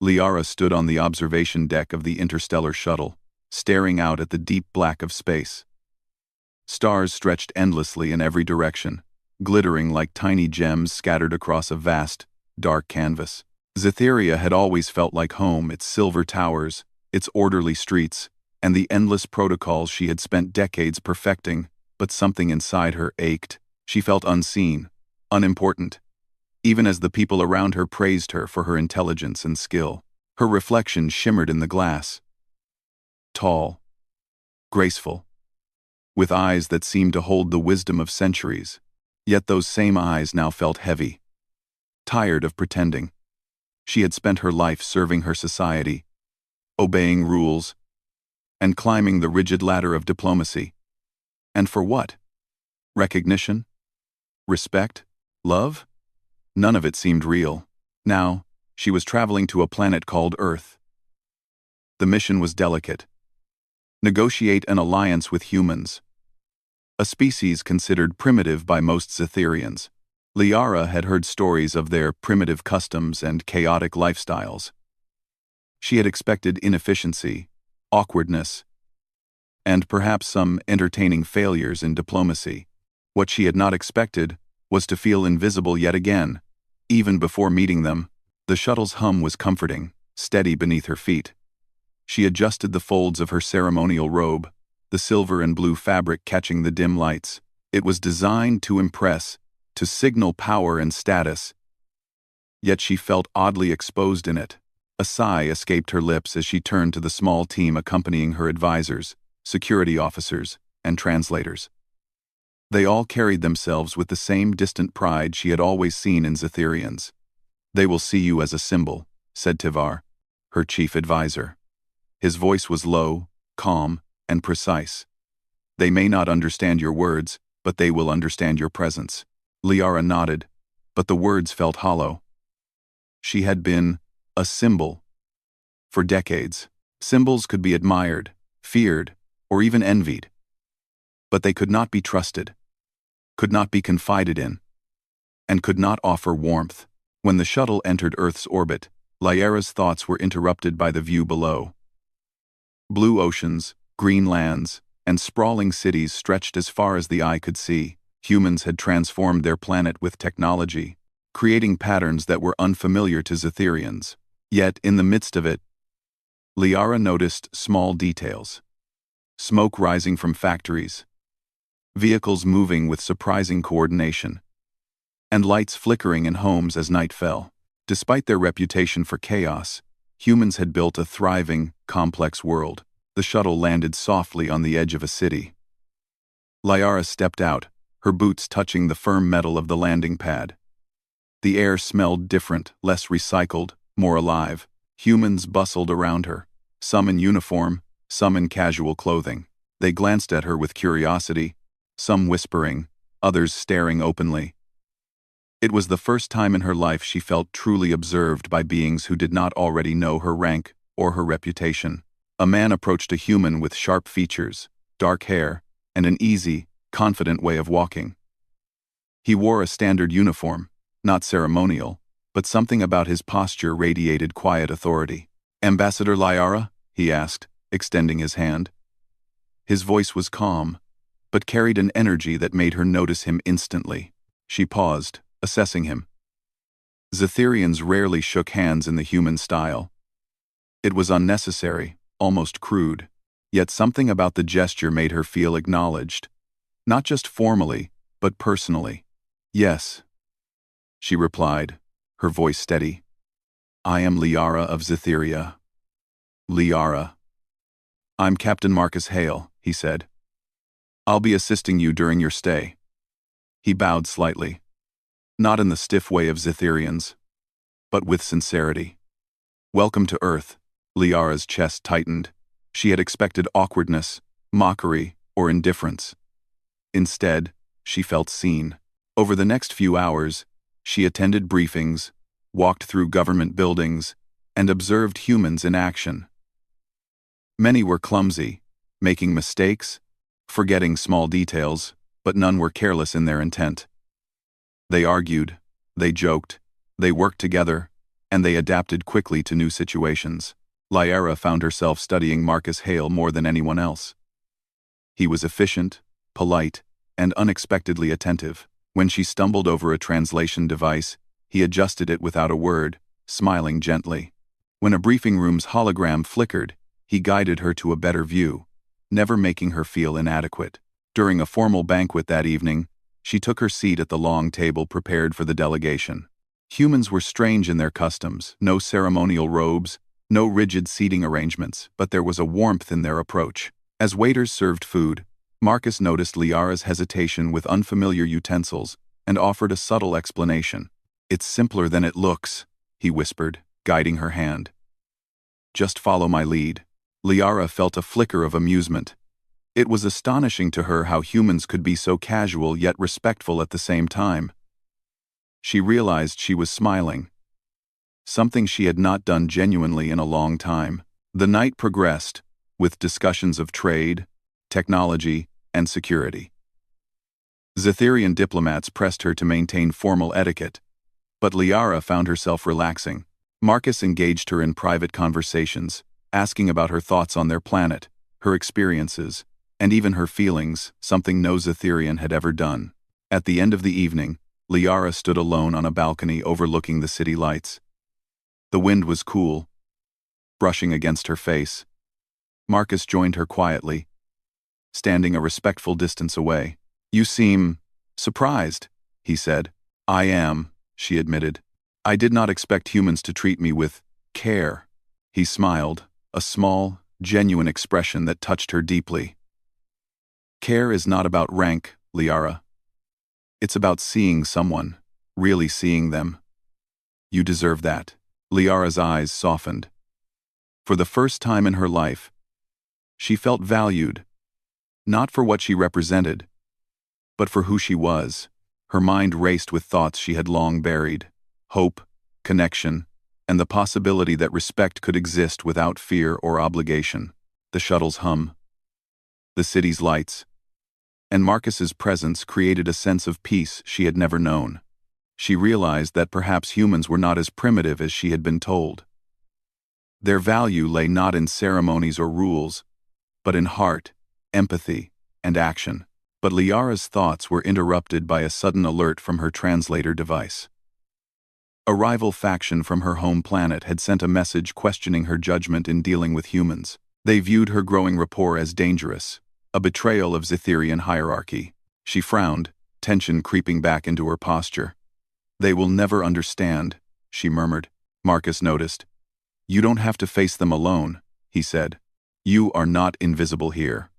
Liara stood on the observation deck of the interstellar shuttle, staring out at the deep black of space. Stars stretched endlessly in every direction, glittering like tiny gems scattered across a vast, dark canvas. Scytheria had always felt like home, its silver towers, its orderly streets, and the endless protocols she had spent decades perfecting, but something inside her ached. She felt unseen, unimportant, even as the people around her praised her for her intelligence and skill. Her reflection shimmered in the glass. Tall, graceful, with eyes that seemed to hold the wisdom of centuries, yet those same eyes now felt heavy, tired of pretending. She had spent her life serving her society, obeying rules, and climbing the rigid ladder of diplomacy. And for what? Recognition? Respect? Love? None of it seemed real. Now, she was traveling to a planet called Earth. The mission was delicate. Negotiate an alliance with humans, a species considered primitive by most Scytherians. Liara had heard stories of their primitive customs and chaotic lifestyles. She had expected inefficiency, awkwardness, and perhaps some entertaining failures in diplomacy. What she had not expected was to feel invisible yet again. Even before meeting them, the shuttle's hum was comforting, steady beneath her feet. She adjusted the folds of her ceremonial robe, the silver and blue fabric catching the dim lights. It was designed to impress, to signal power and status. Yet she felt oddly exposed in it. A sigh escaped her lips as she turned to the small team accompanying her advisors, security officers, and translators. They all carried themselves with the same distant pride she had always seen in Scytherians. "They will see you as a symbol," said Tivar, her chief advisor. His voice was low, calm, and precise. "They may not understand your words, but they will understand your presence." Liara nodded, but the words felt hollow. She had been a symbol for decades. Symbols could be admired, feared, or even envied. But they could not be trusted, could not be confided in, and could not offer warmth. When the shuttle entered Earth's orbit, Liara's thoughts were interrupted by the view below. Blue oceans, green lands, and sprawling cities stretched as far as the eye could see. Humans had transformed their planet with technology, creating patterns that were unfamiliar to Scytherians. Yet, in the midst of it, Liara noticed small details. Smoke rising from factories, vehicles moving with surprising coordination, and lights flickering in homes as night fell. Despite their reputation for chaos, humans had built a thriving, complex world. The shuttle landed softly on the edge of a city. Liara stepped out, her boots touching the firm metal of the landing pad. The air smelled different, less recycled, more alive. Humans bustled around her, some in uniform, some in casual clothing. They glanced at her with curiosity, some whispering, others staring openly. It was the first time in her life she felt truly observed by beings who did not already know her rank or her reputation. A man approached a human with sharp features, dark hair, and an easy, confident way of walking. He wore a standard uniform, not ceremonial, but something about his posture radiated quiet authority. "Ambassador Liara?" he asked, extending his hand. His voice was calm, but carried an energy that made her notice him instantly. She paused, assessing him. Scytherians rarely shook hands in the human style. It was unnecessary, almost crude, yet something about the gesture made her feel acknowledged, not just formally, but personally. "Yes," she replied, her voice steady. "I am Liara of Scytheria." "Liara." "I'm Captain Marcus Hale," he said. "I'll be assisting you during your stay." He bowed slightly, not in the stiff way of Scytherians, but with sincerity. "Welcome to Earth." Liara's chest tightened. She had expected awkwardness, mockery, or indifference. Instead, she felt seen. Over the next few hours, she attended briefings, walked through government buildings, and observed humans in action. Many were clumsy, making mistakes, forgetting small details, but none were careless in their intent. They argued, they joked, they worked together, and they adapted quickly to new situations. Lyra found herself studying Marcus Hale more than anyone else. He was efficient, polite, and unexpectedly attentive. When she stumbled over a translation device, he adjusted it without a word, smiling gently. When a briefing room's hologram flickered, he guided her to a better view, never making her feel inadequate. During a formal banquet that evening, she took her seat at the long table prepared for the delegation. Humans were strange in their customs, no ceremonial robes, no rigid seating arrangements, but there was a warmth in their approach. As waiters served food, Marcus noticed Liara's hesitation with unfamiliar utensils and offered a subtle explanation. "It's simpler than it looks," he whispered, guiding her hand. "Just follow my lead." Liara felt a flicker of amusement. It was astonishing to her how humans could be so casual yet respectful at the same time. She realized she was smiling, something she had not done genuinely in a long time. The night progressed, with discussions of trade, technology, and security. Zetherian diplomats pressed her to maintain formal etiquette, but Liara found herself relaxing. Marcus engaged her in private conversations, asking about her thoughts on their planet, her experiences, and even her feelings, something no Zetherian had ever done. At the end of the evening, Liara stood alone on a balcony overlooking the city lights. The wind was cool, brushing against her face. Marcus joined her quietly, standing a respectful distance away. "You seem surprised," he said. "I am," she admitted. "I did not expect humans to treat me with care." He smiled, a small, genuine expression that touched her deeply. "Care is not about rank, Liara. It's about seeing someone, really seeing them. You deserve that." Liara's eyes softened. For the first time in her life, she felt valued, not for what she represented, but for who she was. Her mind raced with thoughts she had long buried: hope, connection, and the possibility that respect could exist without fear or obligation. The shuttle's hum, the city's lights, and Marcus's presence created a sense of peace she had never known. She realized that perhaps humans were not as primitive as she had been told. Their value lay not in ceremonies or rules, but in heart, empathy, and action. But Liara's thoughts were interrupted by a sudden alert from her translator device. A rival faction from her home planet had sent a message questioning her judgment in dealing with humans. They viewed her growing rapport as dangerous, a betrayal of Zetherian hierarchy. She frowned, tension creeping back into her posture. "They will never understand," she murmured. Marcus noticed. "You don't have to face them alone," he said. "You are not invisible here.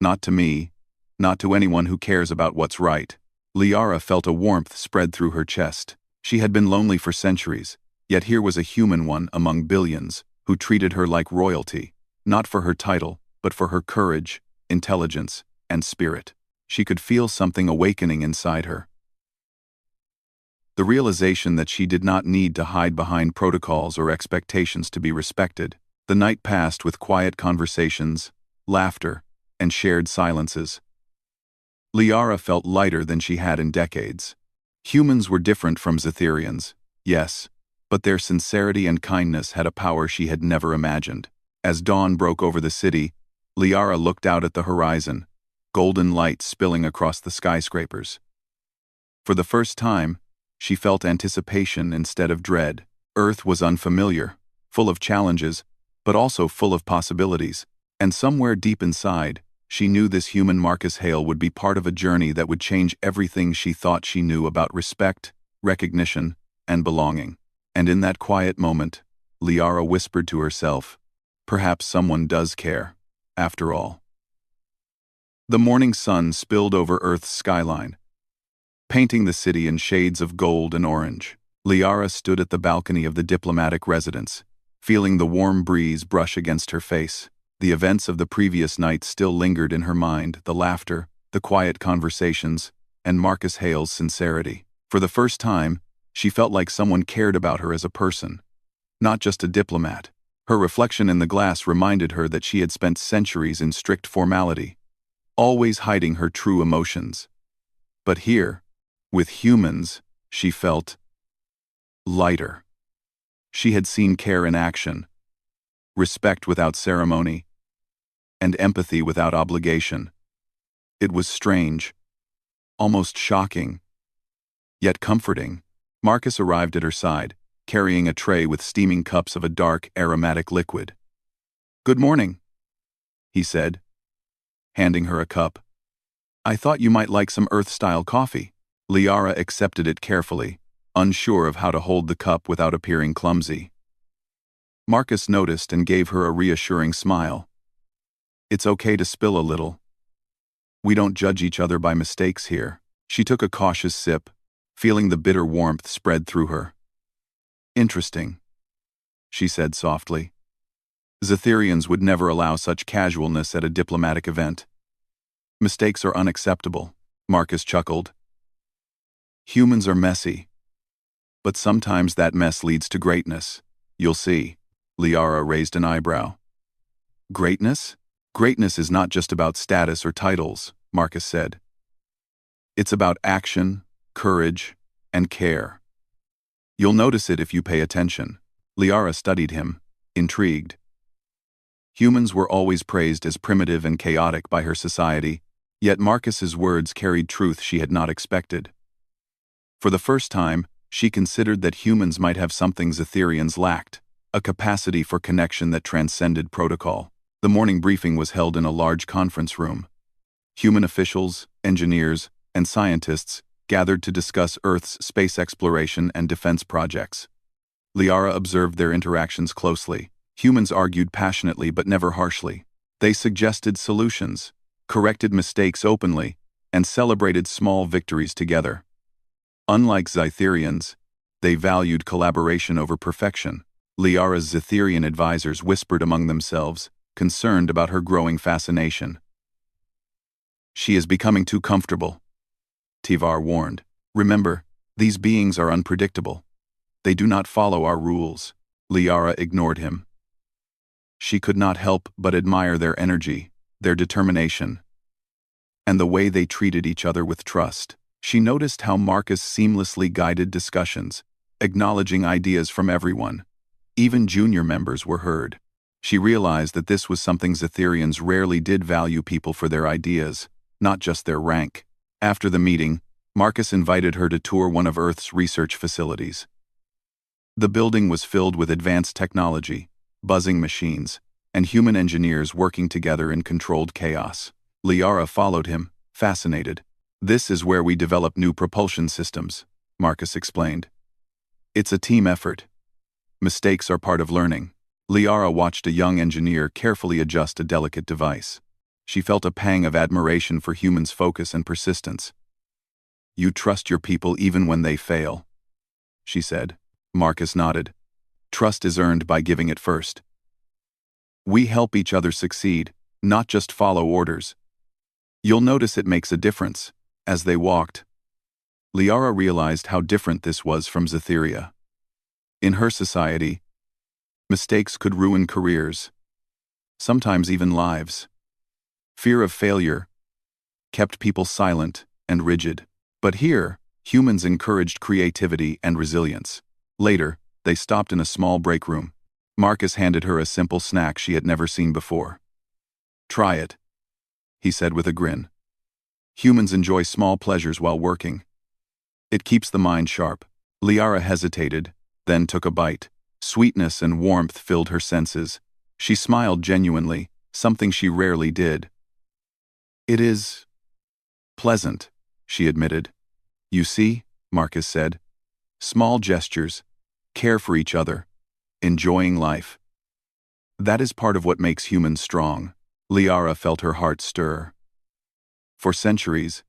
Not to me, not to anyone who cares about what's right." Liara felt a warmth spread through her chest. She had been lonely for centuries, yet here was a human one among billions, who treated her like royalty, not for her title, but for her courage, intelligence, and spirit. She could feel something awakening inside her. The realization that she did not need to hide behind protocols or expectations to be respected. The night passed with quiet conversations, laughter, and shared silences. Liara felt lighter than she had in decades. Humans were different from Zetherians, yes, but their sincerity and kindness had a power she had never imagined. As dawn broke over the city, Liara looked out at the horizon, golden light spilling across the skyscrapers. For the first time, she felt anticipation instead of dread. Earth was unfamiliar, full of challenges, but also full of possibilities. And somewhere deep inside, she knew this human Marcus Hale would be part of a journey that would change everything she thought she knew about respect, recognition, and belonging. And in that quiet moment, Liara whispered to herself, "Perhaps someone does care, after all." The morning sun spilled over Earth's skyline, painting the city in shades of gold and orange. Liara stood at the balcony of the diplomatic residence, feeling the warm breeze brush against her face. The events of the previous night still lingered in her mind: the laughter, the quiet conversations, and Marcus Hale's sincerity. For the first time, she felt like someone cared about her as a person, not just a diplomat. Her reflection in the glass reminded her that she had spent centuries in strict formality, always hiding her true emotions. But here, with humans, she felt lighter. She had seen care in action, respect without ceremony, and empathy without obligation. It was strange, almost shocking, yet comforting. Marcus arrived at her side, carrying a tray with steaming cups of a dark, aromatic liquid. "Good morning," he said, handing her a cup. "I thought you might like some Earth-style coffee." Liara accepted it carefully, unsure of how to hold the cup without appearing clumsy. Marcus noticed and gave her a reassuring smile. "It's okay to spill a little. We don't judge each other by mistakes here." She took a cautious sip, feeling the bitter warmth spread through her. "Interesting," she said softly. "Zetherians would never allow such casualness at a diplomatic event. Mistakes are unacceptable," Marcus chuckled. "Humans are messy. But sometimes that mess leads to greatness. You'll see." Liara raised an eyebrow. "Greatness? Greatness is not just about status or titles," Marcus said. "It's about action, courage, and care. You'll notice it if you pay attention." Liara studied him, intrigued. Humans were always praised as primitive and chaotic by her society, yet Marcus's words carried truth she had not expected. For the first time, she considered that humans might have something Zetherians lacked, a capacity for connection that transcended protocol. The morning briefing was held in a large conference room. Human officials, engineers, and scientists gathered to discuss Earth's space exploration and defense projects. Liara observed their interactions closely. Humans argued passionately but never harshly. They suggested solutions, corrected mistakes openly, and celebrated small victories together. Unlike Zetherians, they valued collaboration over perfection. Liara's Zetherian advisors whispered among themselves, concerned about her growing fascination. "She is becoming too comfortable," Tivar warned. "Remember, these beings are unpredictable. They do not follow our rules." Liara ignored him. She could not help but admire their energy, their determination, and the way they treated each other with trust. She noticed how Marcus seamlessly guided discussions, acknowledging ideas from everyone. Even junior members were heard. She realized that this was something Zetherians rarely did, value people for their ideas, not just their rank. After the meeting, Marcus invited her to tour one of Earth's research facilities. The building was filled with advanced technology, buzzing machines, and human engineers working together in controlled chaos. Liara followed him, fascinated. "This is where we develop new propulsion systems," Marcus explained. "It's a team effort. Mistakes are part of learning." Liara watched a young engineer carefully adjust a delicate device. She felt a pang of admiration for humans' focus and persistence. "You trust your people even when they fail," she said. Marcus nodded. "Trust is earned by giving it first. We help each other succeed, not just follow orders. You'll notice it makes a difference." As they walked, Liara realized how different this was from Zetheria. In her society, mistakes could ruin careers, sometimes even lives. Fear of failure kept people silent and rigid. But here, humans encouraged creativity and resilience. Later, they stopped in a small break room. Marcus handed her a simple snack she had never seen before. "Try it," he said with a grin. "Humans enjoy small pleasures while working. It keeps the mind sharp." Liara hesitated, then took a bite. Sweetness and warmth filled her senses. She smiled genuinely, something she rarely did. "It is pleasant," she admitted. "You see," Marcus said, "small gestures, care for each other, enjoying life. That is part of what makes humans strong." Liara felt her heart stir. For centuries,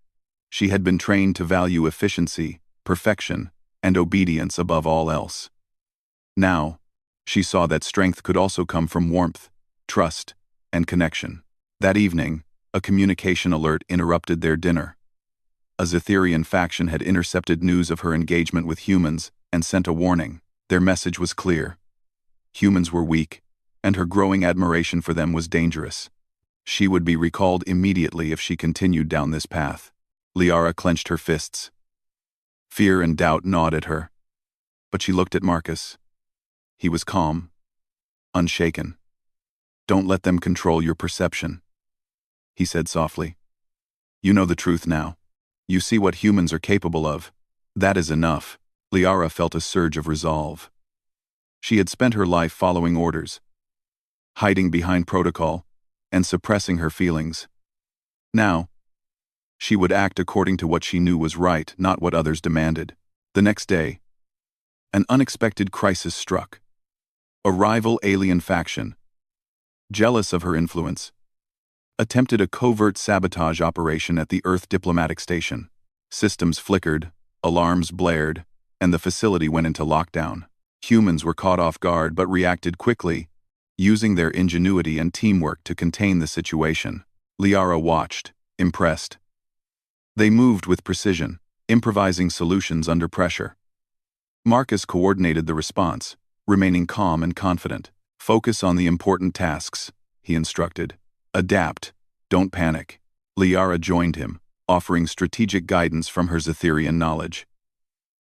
she had been trained to value efficiency, perfection, and obedience above all else. Now, she saw that strength could also come from warmth, trust, and connection. That evening, a communication alert interrupted their dinner. A Zetherian faction had intercepted news of her engagement with humans and sent a warning. Their message was clear. Humans were weak, and her growing admiration for them was dangerous. She would be recalled immediately if she continued down this path. Liara clenched her fists. Fear and doubt gnawed at her. But she looked at Marcus. He was calm, unshaken. "Don't let them control your perception," he said softly. "You know the truth now. You see what humans are capable of. That is enough." Liara felt a surge of resolve. She had spent her life following orders, hiding behind protocol, and suppressing her feelings. Now, she would act according to what she knew was right, not what others demanded. The next day, an unexpected crisis struck. A rival alien faction, jealous of her influence, attempted a covert sabotage operation at the Earth diplomatic station. Systems flickered, alarms blared, and the facility went into lockdown. Humans were caught off guard but reacted quickly, using their ingenuity and teamwork to contain the situation. Liara watched, impressed. They moved with precision, improvising solutions under pressure. Marcus coordinated the response, remaining calm and confident. "Focus on the important tasks," he instructed. "Adapt, don't panic." Liara joined him, offering strategic guidance from her Zetherian knowledge.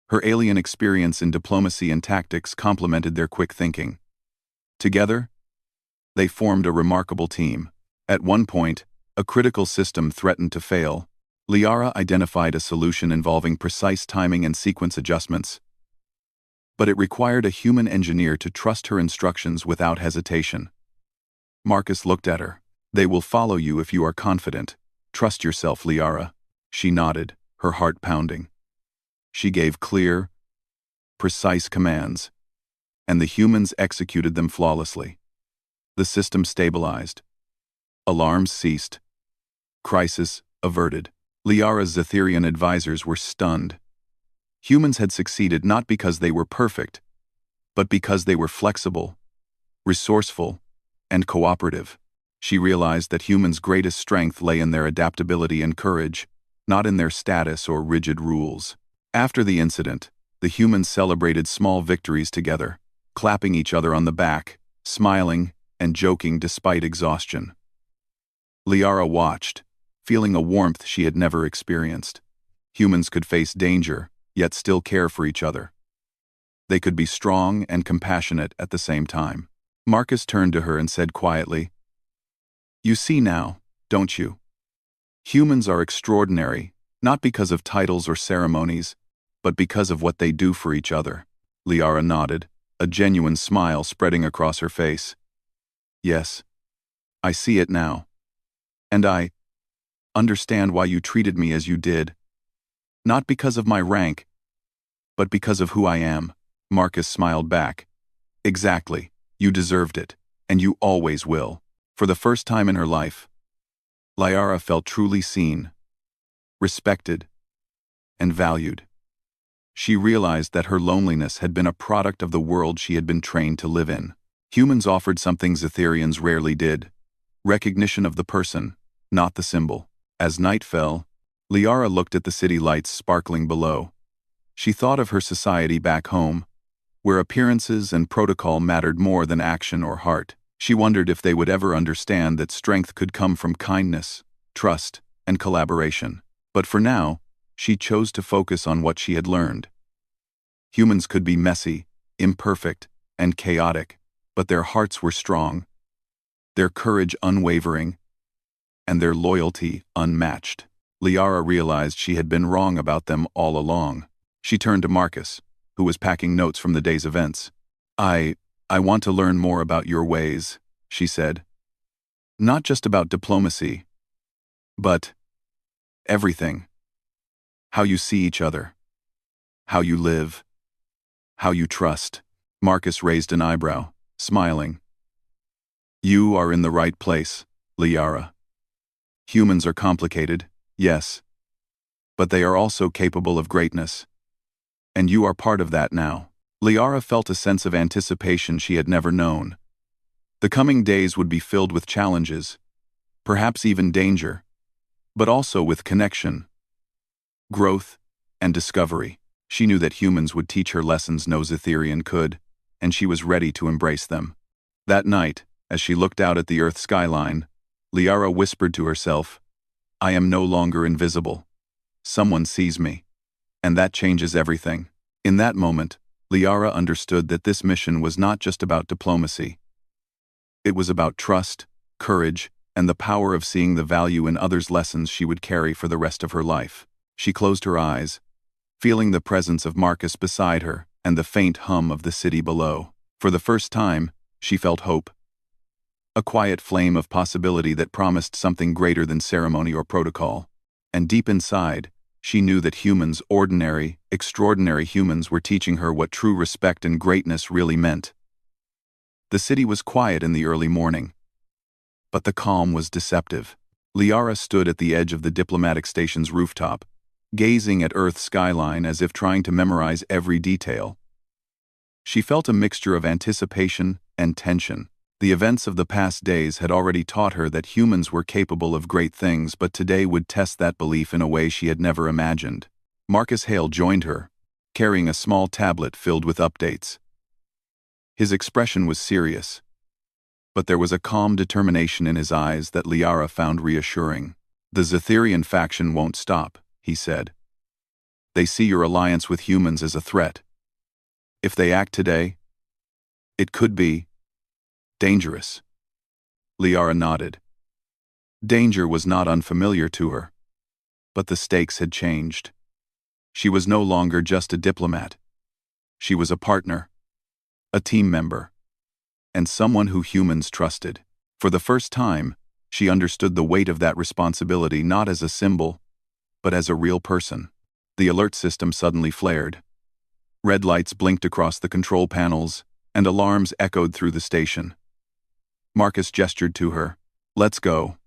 Her alien experience in diplomacy and tactics complemented their quick thinking. Together, they formed a remarkable team. At one point, a critical system threatened to fail. Liara identified a solution involving precise timing and sequence adjustments. But it required a human engineer to trust her instructions without hesitation. Marcus looked at her. "They will follow you if you are confident. Trust yourself, Liara." She nodded, her heart pounding. She gave clear, precise commands, and the humans executed them flawlessly. The system stabilized. Alarms ceased. Crisis averted. Liara's Zetherian advisors were stunned. Humans had succeeded not because they were perfect, but because they were flexible, resourceful, and cooperative. She realized that humans' greatest strength lay in their adaptability and courage, not in their status or rigid rules. After the incident, the humans celebrated small victories together, clapping each other on the back, smiling, and joking despite exhaustion. Liara watched, feeling a warmth she had never experienced. Humans could face danger, yet still care for each other. They could be strong and compassionate at the same time. Marcus turned to her and said quietly, "You see now, don't you? Humans are extraordinary, not because of titles or ceremonies, but because of what they do for each other." Liara nodded, a genuine smile spreading across her face. "Yes, I see it now. And I understand why you treated me as you did. Not because of my rank, but because of who I am." Marcus smiled back. "Exactly, you deserved it, and you always will." For the first time in her life, Liara felt truly seen, respected, and valued. She realized that her loneliness had been a product of the world she had been trained to live in. Humans offered something Zetherians rarely did: recognition of the person, not the symbol. As night fell, Liara looked at the city lights sparkling below. She thought of her society back home, where appearances and protocol mattered more than action or heart. She wondered if they would ever understand that strength could come from kindness, trust, and collaboration. But for now, she chose to focus on what she had learned. Humans could be messy, imperfect, and chaotic, but their hearts were strong, their courage unwavering, and their loyalty unmatched. Liara realized she had been wrong about them all along. She turned to Marcus, who was packing notes from the day's events. I want to learn more about your ways," she said. "Not just about diplomacy, but everything. How you see each other, how you live, how you trust." Marcus raised an eyebrow, smiling. "You are in the right place, Liara. Humans are complicated, yes, but they are also capable of greatness. And you are part of that now." Liara felt a sense of anticipation she had never known. The coming days would be filled with challenges, perhaps even danger, but also with connection, growth, and discovery. She knew that humans would teach her lessons no Zetherian could, and she was ready to embrace them. That night, as she looked out at the Earth skyline, Liara whispered to herself, "I am no longer invisible. Someone sees me, and that changes everything." In that moment, Liara understood that this mission was not just about diplomacy. It was about trust, courage, and the power of seeing the value in others' lessons she would carry for the rest of her life. She closed her eyes, feeling the presence of Marcus beside her and the faint hum of the city below. For the first time, she felt hope. A quiet flame of possibility that promised something greater than ceremony or protocol. And deep inside, she knew that humans, ordinary, extraordinary humans, were teaching her what true respect and greatness really meant. The city was quiet in the early morning, but the calm was deceptive. Liara stood at the edge of the diplomatic station's rooftop, gazing at Earth's skyline as if trying to memorize every detail. She felt a mixture of anticipation and tension. The events of the past days had already taught her that humans were capable of great things, but today would test that belief in a way she had never imagined. Marcus Hale joined her, carrying a small tablet filled with updates. His expression was serious, but there was a calm determination in his eyes that Liara found reassuring. "The Zetherian faction won't stop," he said. "They see your alliance with humans as a threat. If they act today, it could be dangerous." Liara nodded. Danger was not unfamiliar to her, but the stakes had changed. She was no longer just a diplomat. She was a partner, a team member, and someone who humans trusted. For the first time, she understood the weight of that responsibility not as a symbol, but as a real person. The alert system suddenly flared. Red lights blinked across the control panels, and alarms echoed through the station. Marcus gestured to her. "Let's go.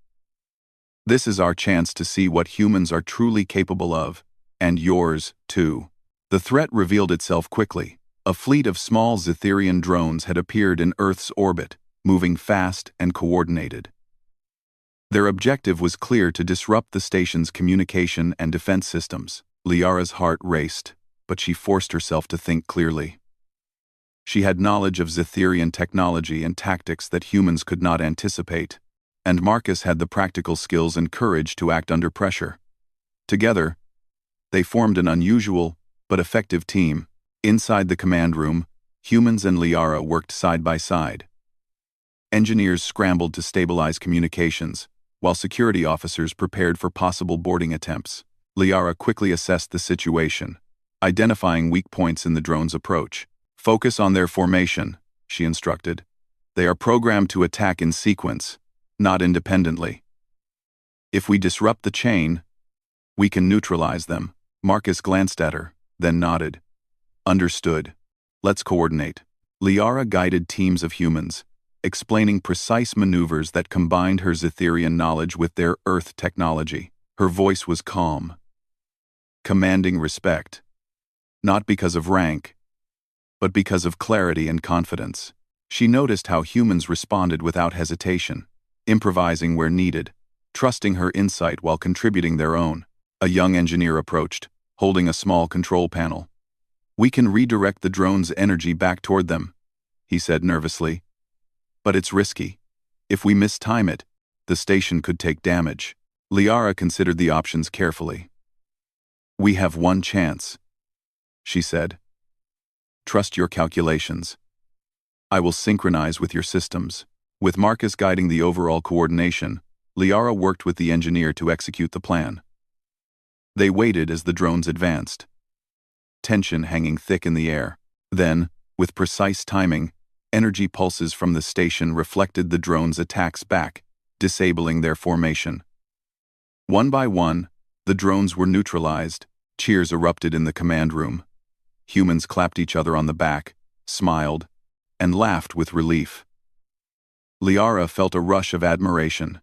This is our chance to see what humans are truly capable of, and yours, too." The threat revealed itself quickly. A fleet of small Zetherian drones had appeared in Earth's orbit, moving fast and coordinated. Their objective was clear: to disrupt the station's communication and defense systems. Liara's heart raced, but she forced herself to think clearly. She had knowledge of Zetherian technology and tactics that humans could not anticipate, and Marcus had the practical skills and courage to act under pressure. Together, they formed an unusual but effective team. Inside the command room, humans and Liara worked side by side. Engineers scrambled to stabilize communications, while security officers prepared for possible boarding attempts. Liara quickly assessed the situation, identifying weak points in the drone's approach. "Focus on their formation," she instructed. "They are programmed to attack in sequence, not independently. If we disrupt the chain, we can neutralize them." Marcus glanced at her, then nodded. "Understood. Let's coordinate." Liara guided teams of humans, explaining precise maneuvers that combined her Zetherian knowledge with their Earth technology. Her voice was calm, commanding respect, not because of rank, but because of clarity and confidence. She noticed how humans responded without hesitation, improvising where needed, trusting her insight while contributing their own. A young engineer approached, holding a small control panel. "We can redirect the drone's energy back toward them," he said nervously. "But it's risky. If we mistime it, the station could take damage." Liara considered the options carefully. "We have one chance," she said. "Trust your calculations. I will synchronize with your systems." With Marcus guiding the overall coordination, Liara worked with the engineer to execute the plan. They waited as the drones advanced, tension hanging thick in the air. Then, with precise timing, energy pulses from the station reflected the drones' attacks back, disabling their formation. One by one, the drones were neutralized. Cheers erupted in the command room. Humans clapped each other on the back, smiled, and laughed with relief. Liara felt a rush of admiration.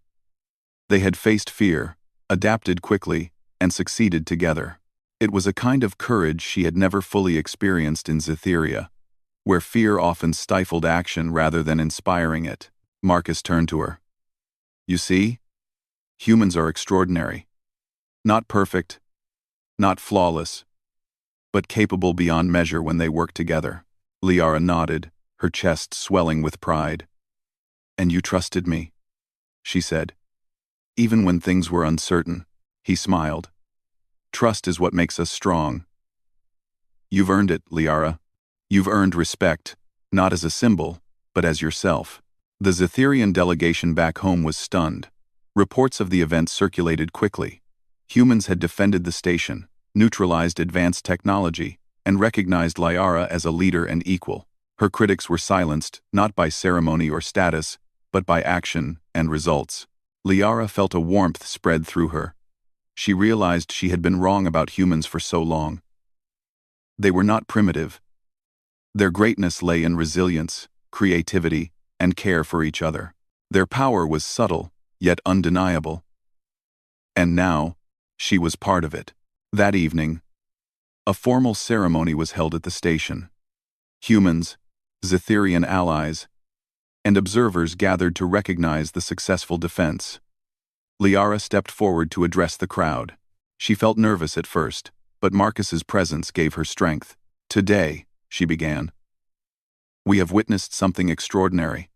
They had faced fear, adapted quickly, and succeeded together. It was a kind of courage she had never fully experienced in Zetheria, where fear often stifled action rather than inspiring it. Marcus turned to her. "You see? Humans are extraordinary. Not perfect, not flawless, but capable beyond measure when they work together." Liara nodded, her chest swelling with pride. "And you trusted me," she said. "Even when things were uncertain." He smiled. "Trust is what makes us strong." "You've earned it, Liara." You've earned respect, not as a symbol, but as yourself. The Zetherian delegation back home was stunned. Reports of the event circulated quickly. Humans had defended the station, neutralized advanced technology, and recognized Liara as a leader and equal. Her critics were silenced, not by ceremony or status, but by action and results. Liara felt a warmth spread through her. She realized she had been wrong about humans for so long. They were not primitive. Their greatness lay in resilience, creativity, and care for each other. Their power was subtle, yet undeniable. And now, she was part of it. That evening, a formal ceremony was held at the station. Humans, Zetherian allies, and observers gathered to recognize the successful defense. Liara stepped forward to address the crowd. She felt nervous at first, but Marcus's presence gave her strength. "Today," she began, "we have witnessed something extraordinary.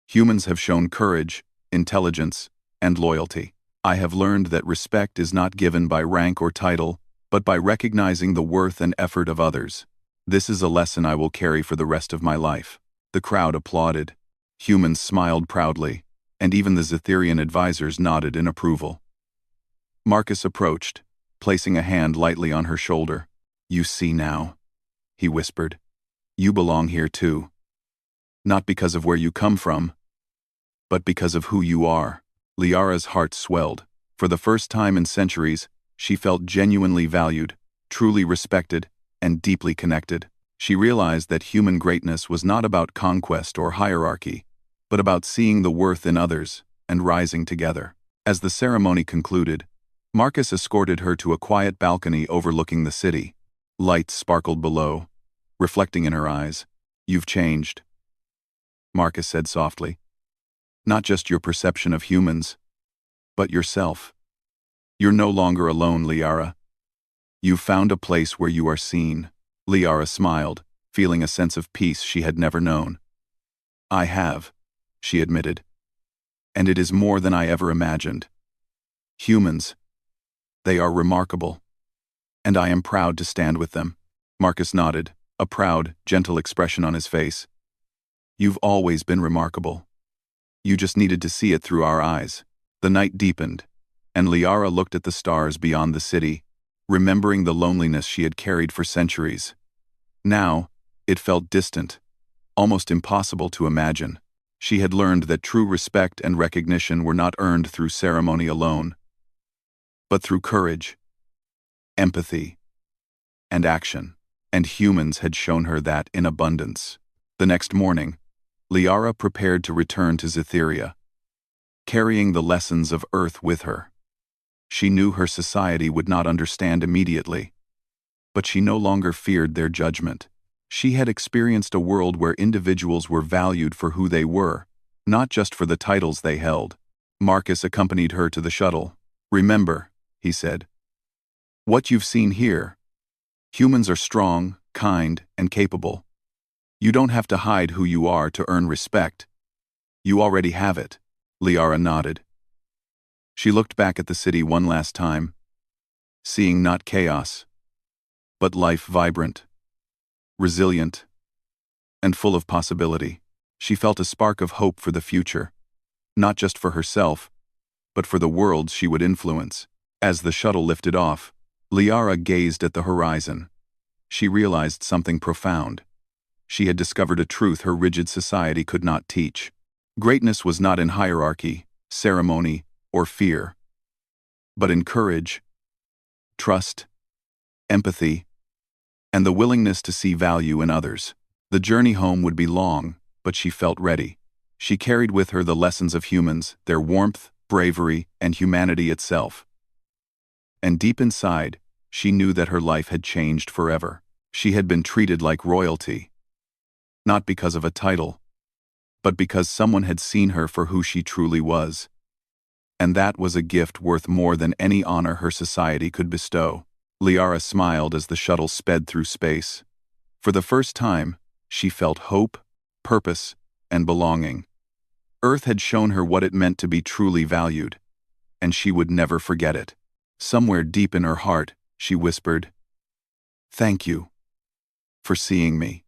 Humans have shown courage, intelligence, and loyalty. I have learned that respect is not given by rank or title, but by recognizing the worth and effort of others. This is a lesson I will carry for the rest of my life." The crowd applauded. Humans smiled proudly, and even the Zetherian advisors nodded in approval. Marcus approached, placing a hand lightly on her shoulder. "You see now," he whispered. "You belong here too. Not because of where you come from, but because of who you are." Liara's heart swelled. For the first time in centuries, she felt genuinely valued, truly respected, and deeply connected. She realized that human greatness was not about conquest or hierarchy, but about seeing the worth in others and rising together. As the ceremony concluded, Marcus escorted her to a quiet balcony overlooking the city. Lights sparkled below, reflecting in her eyes. "You've changed," Marcus said softly. "Not just your perception of humans, but yourself. You're no longer alone, Liara. You've found a place where you are seen." Liara smiled, feeling a sense of peace she had never known. "I have," she admitted. "And it is more than I ever imagined. Humans, they are remarkable, and I am proud to stand with them." Marcus nodded, a proud, gentle expression on his face. "You've always been remarkable. You just needed to see it through our eyes." The night deepened, and Liara looked at the stars beyond the city, remembering the loneliness she had carried for centuries. Now, it felt distant, almost impossible to imagine. She had learned that true respect and recognition were not earned through ceremony alone, but through courage, empathy, and action. And humans had shown her that in abundance. The next morning, Liara prepared to return to Zetheria, carrying the lessons of Earth with her. She knew her society would not understand immediately, but she no longer feared their judgment. She had experienced a world where individuals were valued for who they were, not just for the titles they held. Marcus accompanied her to the shuttle. "Remember," he said, "what you've seen here. Humans are strong, kind, and capable. You don't have to hide who you are to earn respect. You already have it." Liara nodded. She looked back at the city one last time, seeing not chaos, but life vibrant, resilient, and full of possibility. She felt a spark of hope for the future, not just for herself, but for the worlds she would influence. As the shuttle lifted off, Liara gazed at the horizon. She realized something profound. She had discovered a truth her rigid society could not teach. Greatness was not in hierarchy, ceremony, or fear, but in courage, trust, empathy, and the willingness to see value in others. The journey home would be long, but she felt ready. She carried with her the lessons of humans, their warmth, bravery, and humanity itself. And deep inside, she knew that her life had changed forever. She had been treated like royalty, not because of a title, but because someone had seen her for who she truly was. And that was a gift worth more than any honor her society could bestow. Liara smiled as the shuttle sped through space. For the first time, she felt hope, purpose, and belonging. Earth had shown her what it meant to be truly valued, and she would never forget it. Somewhere deep in her heart, she whispered, "Thank you for seeing me."